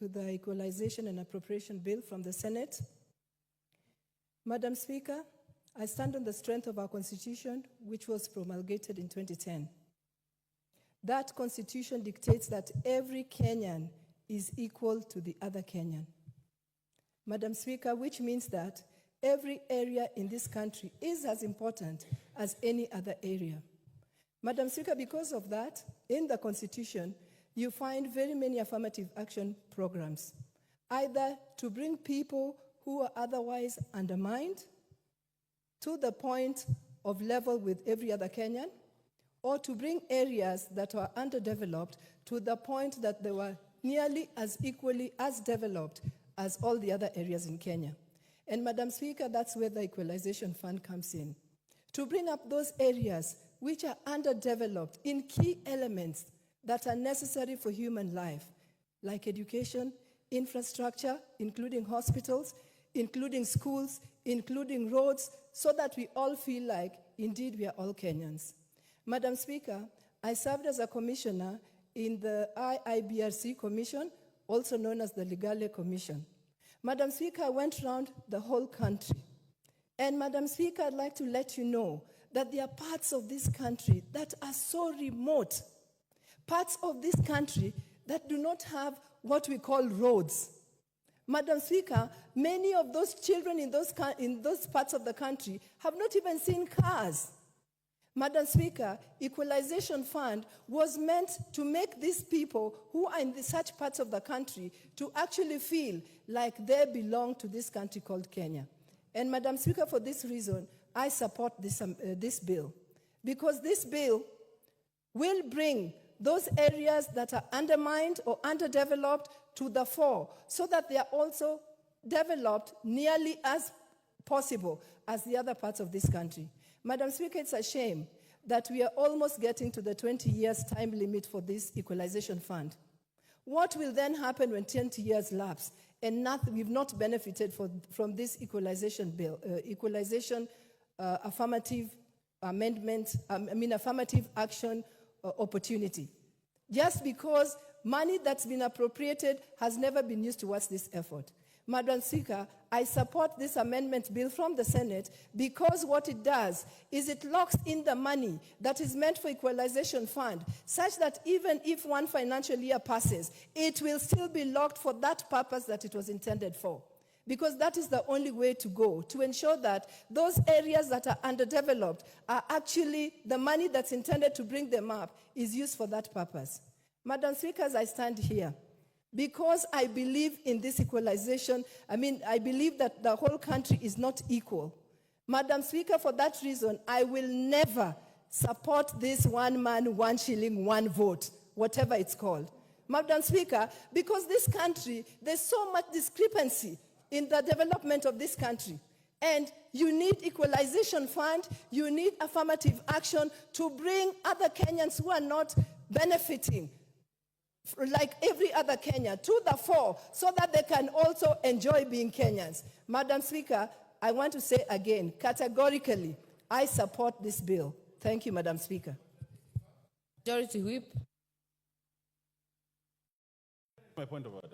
to the Equalization and Appropriation Bill from the Senate. Madam Speaker, I stand on the strength of our Constitution, which was promulgated in 2010. That Constitution dictates that every Kenyan is equal to the other Kenyan. Madam Speaker, which means that every area in this country is as important as any other area. Madam Speaker, because of that, in the Constitution, you find very many affirmative action programs, either to bring people who are otherwise undermined to the point of level with every other Kenyan, or to bring areas that are underdeveloped to the point that they were nearly as equally as developed as all the other areas in Kenya. And Madam Speaker, that's where the Equalization Fund comes in, to bring up those areas which are underdeveloped in key elements that are necessary for human life, like education, infrastructure, including hospitals, including schools, including roads, so that we all feel like, indeed, we are all Kenyans. Madam Speaker, I served as a commissioner in the IIBRC Commission, also known as the Legale Commission. Madam Speaker, I went around the whole country. And Madam Speaker, I'd like to let you know that there are parts of this country that are so remote, parts of this country that do not have what we call roads. Madam Speaker, many of those children in those parts of the country have not even seen cars. Madam Speaker, Equalization Fund was meant to make these people who are in such parts of the country to actually feel like they belong to this country called Kenya. And Madam Speaker, for this reason, I support this bill, because this bill will bring those areas that are undermined or underdeveloped to the fore, so that they are also developed nearly as possible as the other parts of this country. Madam Speaker, it's a shame that we are almost getting to the 20 years time limit for this Equalization Fund. What will then happen when 20 years lapse and we've not benefited from this equalization bill, affirmative amendment, affirmative action opportunity? Just because money that's been appropriated has never been used towards this effort. Madam Speaker, I support this amendment bill from the Senate because what it does is it locks in the money that is meant for Equalization Fund, such that even if one financial year passes, it will still be locked for that purpose that it was intended for. Because that is the only way to go, to ensure that those areas that are underdeveloped are actually, the money that's intended to bring them up is used for that purpose. Madam Speaker, as I stand here, because I believe in this equalization, I believe that the whole country is not equal. Madam Speaker, for that reason, I will never support this one man, one shilling, one vote, whatever it's called. Madam Speaker, because this country, there's so much discrepancy in the development of this country. And you need Equalization Fund, you need affirmative action to bring other Kenyans who are not benefiting like every other Kenyan to the fore, so that they can also enjoy being Kenyans. Madam Speaker, I want to say again, categorically, I support this bill. Thank you, Madam Speaker. Majority Whip. My point of order.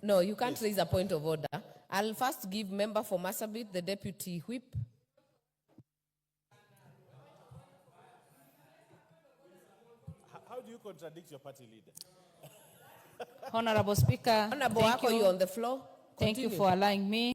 No, you can't raise a point of order. I'll first give member for Marsabit, the Deputy Whip. How do you contradict your party leader? Honorable Speaker, Honorable Wako, you're on the floor. Thank you Continue. for allowing me.